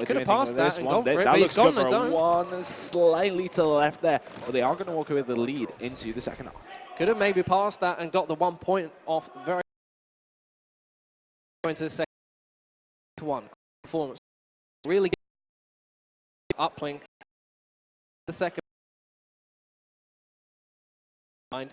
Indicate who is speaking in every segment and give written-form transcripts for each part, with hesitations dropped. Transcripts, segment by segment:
Speaker 1: to do
Speaker 2: could have
Speaker 1: anything
Speaker 2: passed
Speaker 1: with
Speaker 2: that
Speaker 1: this
Speaker 2: and
Speaker 1: one.
Speaker 2: gone for it,
Speaker 1: That
Speaker 2: but he's
Speaker 1: looks
Speaker 2: gone
Speaker 1: good
Speaker 2: on his
Speaker 1: for
Speaker 2: own.
Speaker 1: one slightly to the left there. But they are going to walk away with the lead into the second half.
Speaker 2: Could have maybe passed that and got the 1 point off very into the second one. Performance. Really good uplink. The second mind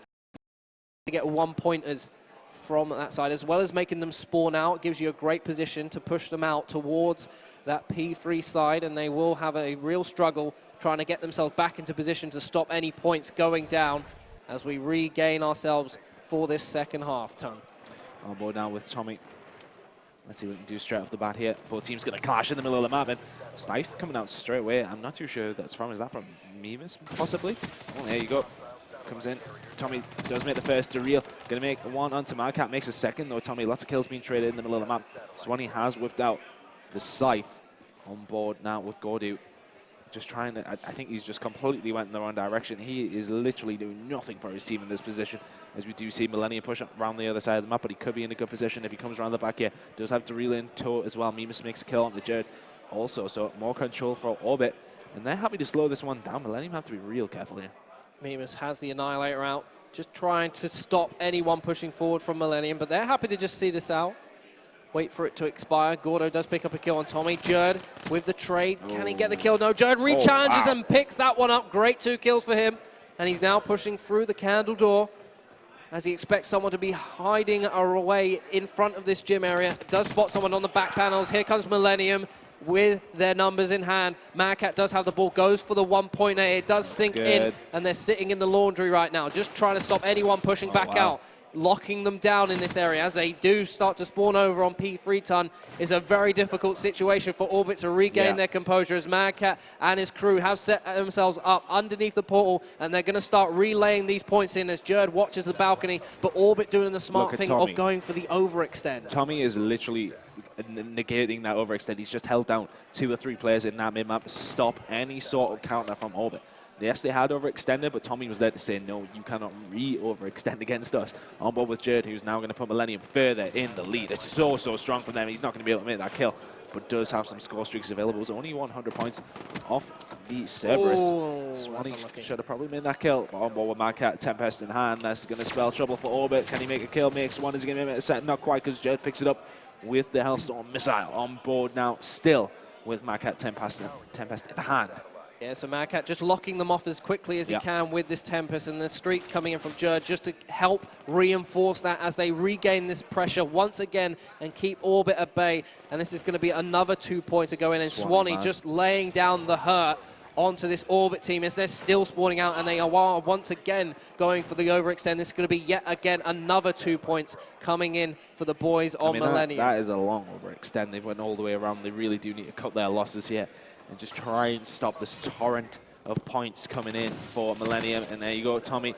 Speaker 2: to get 1 pointers from that side, as well as making them spawn out, gives you a great position to push them out towards that P3 side, and they will have a real struggle trying to get themselves back into position to stop any points going down as we regain ourselves for this second half. Ton.
Speaker 1: On board now with Tommy. Let's see what we can do straight off the bat here. Both teams going to clash in the middle of the map, and Snife coming out straight away. I'm not too sure who that's from. Is that from Mimas, possibly? Oh, there you go. Comes in. Tommy does make the first to real. Going to make one onto ManCave. Makes a second, though. Tommy, lots of kills being traded in the middle of the map. Swanee has whipped out the Scythe on board now with Gordu. Just trying to, I think he's just completely went in the wrong direction. He is literally doing nothing for his team in this position, as we do see Millenium push up around the other side of the map, but he could be in a good position if he comes around the back here. Does have to reel in tow as well. Mimas makes a kill on the Jared also, so more control for Orbit. And they're happy to slow this one down. Millenium have to be real careful here.
Speaker 2: Mimas has the Annihilator out, just trying to stop anyone pushing forward from Millenium, but they're happy to just see this out. Wait for it to expire. Gordo does pick up a kill on Tommy. Jerd with the trade. Can he get the kill? No, Jerd re-challenges and picks that one up. Great 2 kills for him. And he's now pushing through the candle door as he expects someone to be hiding away in front of this gym area. Does spot someone on the back panels. Here comes Millenium with their numbers in hand. ManCave does have the ball, goes for the 1 point. It does sink in, and they're sitting in the laundry right now, just trying to stop anyone pushing back out. Locking them down in this area as they do start to spawn over on P3 Ton is a very difficult situation for Orbit to regain their composure, as ManCave and his crew have set themselves up underneath the portal, and they're going to start relaying these points in as Jerd watches the balcony, but Orbit doing the smart thing of going for the overextend.
Speaker 1: Tommy is literally negating that overextend. He's just held down 2 or 3 players in that mid-map to stop any sort of counter from Orbit. Yes, they had overextended, but Tommy was there to say, no, you cannot re-overextend against us. On board with Jerd, who's now going to put Millenium further in the lead. It's so strong from them. He's not going to be able to make that kill, but does have some score streaks available. It's only 100 points off the Cerberus. Swanee should have probably made that kill. But on board with ManCave, Tempest in hand. That's going to spell trouble for Orbit. Can he make a kill? Makes one. Is he going to make a set? Not quite, because Jerd picks it up with the Hellstorm missile. On board now, still with ManCave, Tempest in the hand.
Speaker 2: Yeah, so ManCave just locking them off as quickly as he can with this Tempest, and the streaks coming in from Jerd just to help reinforce that as they regain this pressure once again and keep Orbit at bay. And this is going to be another 2 points to go in, and Swanee just laying down the hurt onto this Orbit team as they're still spawning out, and they are once again going for the overextend. This is going to be yet again another 2 points coming in for the boys on Millenium.
Speaker 1: That is a long overextend. They've went all the way around. They really do need to cut their losses here and just try and stop this torrent of points coming in for Millenium. And there you go, Tommy.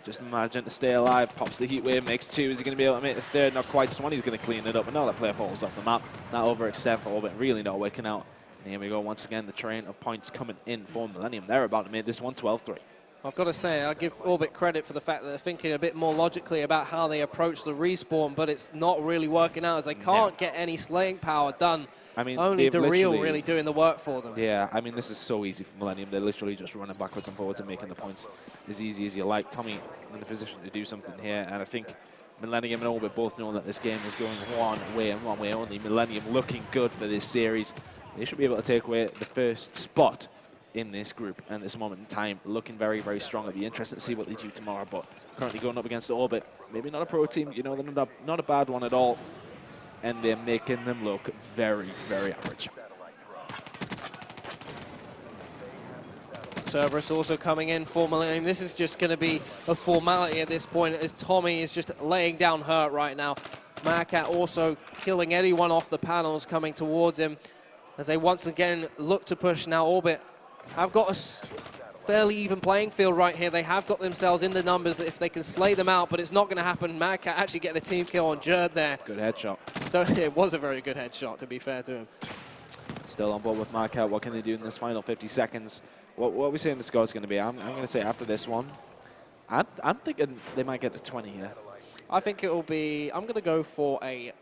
Speaker 1: Just imagine to stay alive. Pops the heat wave, makes 2. Is he going to be able to make the 3rd? Not quite. Swanee's going to clean it up. And now that player falls off the map. That overextend for Orbit really not working out. And here we go once again. The train of points coming in for Millenium. They're about to make this one 12-3.
Speaker 2: I've got to say, I give Orbit credit for the fact that they're thinking a bit more logically about how they approach the respawn, but it's not really working out as they can't get any slaying power done. I mean, only the real really doing the work for them.
Speaker 1: Yeah, I mean, this is so easy for Millenium. They're literally just running backwards and forwards and making the points as easy as you like. Tommy in a position to do something here, and I think Millenium and Orbit both know that this game is going one way and one way only. Millenium looking good for this series. They should be able to take away the first spot in this group, and at this moment in time looking very, very strong. It'll be interesting to see what they do tomorrow, but currently going up against Orbit, maybe not a pro team, you know, they're not a bad one at all, and they're making them look very, very average.
Speaker 2: Cerberus also coming in for Millenium. This is just going to be a formality at this point, as Tommy is just laying down hurt right now. ManCave also killing anyone off the panels coming towards him as they once again look to push. Now Orbit have got a fairly even playing field right here. They have got themselves in the numbers if they can slay them out, but it's not going to happen. ManCave actually getting a team kill on Jerd there.
Speaker 1: Good headshot.
Speaker 2: It was a very good headshot, to be fair to him.
Speaker 1: Still on board with ManCave. What can they do in this final 50 seconds? What are we saying the score is going to be? I'm going to say after this one, I'm thinking they might get to 20 here.
Speaker 2: I think it will be, I'm going to go for a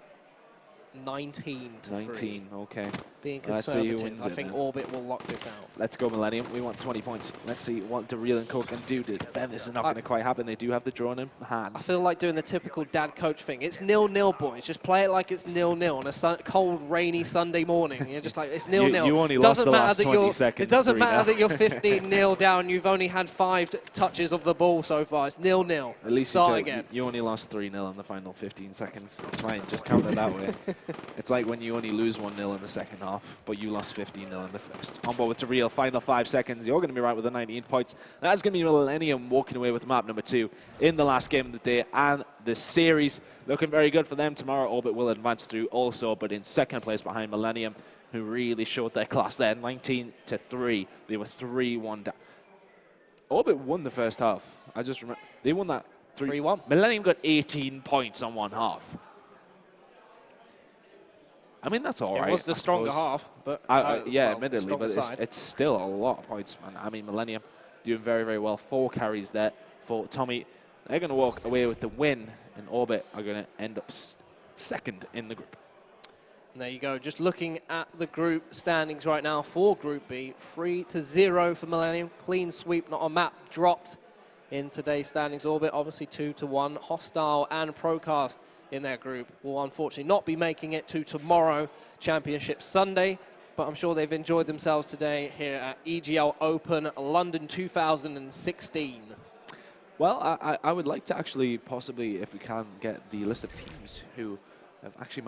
Speaker 2: 19 to 3.
Speaker 1: 19, okay.
Speaker 2: Being
Speaker 1: Let's see who
Speaker 2: conservative,
Speaker 1: wins
Speaker 2: I
Speaker 1: it
Speaker 2: think
Speaker 1: then.
Speaker 2: Orbit will lock this out.
Speaker 1: Let's go, Millennium. We want 20 points. Let's see what Daryl and Co can do to defend. This is not going to quite happen. They do have the draw in hand.
Speaker 2: I feel like doing the typical dad coach thing. It's 0-0, boys. Just play it like it's 0-0 on a cold, rainy Sunday morning. You're just like, it's 0-0.
Speaker 1: You only lost the last 20 seconds.
Speaker 2: It doesn't matter that you're 15-0 down. You've only had 5 touches of the ball so far. It's 0-0.
Speaker 1: At least
Speaker 2: Start again.
Speaker 1: you only lost 3-0 in the final 15 seconds. It's fine. Just count it that way. It's like when you only lose 1-0 in the second half, but you lost 15-0 in the first. On board with Daryl. Final 5 seconds. You're going to be right with the 19 points. That's going to be Millenium walking away with map number 2 in the last game of the day and the series. Looking very good for them. Tomorrow, Orbit will advance through also, but in second place behind Millenium, who really showed their class there. 19 to 3. They were 3-1 down. Orbit won the first half. I just remember. They won that
Speaker 2: 3-1.
Speaker 1: Millenium got 18 points on one half. I mean, that's all right.
Speaker 2: It was the stronger half, but
Speaker 1: yeah,
Speaker 2: well,
Speaker 1: admittedly, but it's still a lot of points, man. I mean, Millenium doing very, very well. 4 carries there for Tommy. They're going to walk away with the win, and Orbit are going to end up second in the group.
Speaker 2: And there you go. Just looking at the group standings right now for Group B, 3-0 for Millenium. Clean sweep, not a map dropped in today's standings. Orbit obviously 2-1. Hostile and Procast in their group will unfortunately not be making it to tomorrow, Championship Sunday, but I'm sure they've enjoyed themselves today here at EGL Open London 2016.
Speaker 1: Well, I would like to actually possibly, if we can, get the list of teams who have actually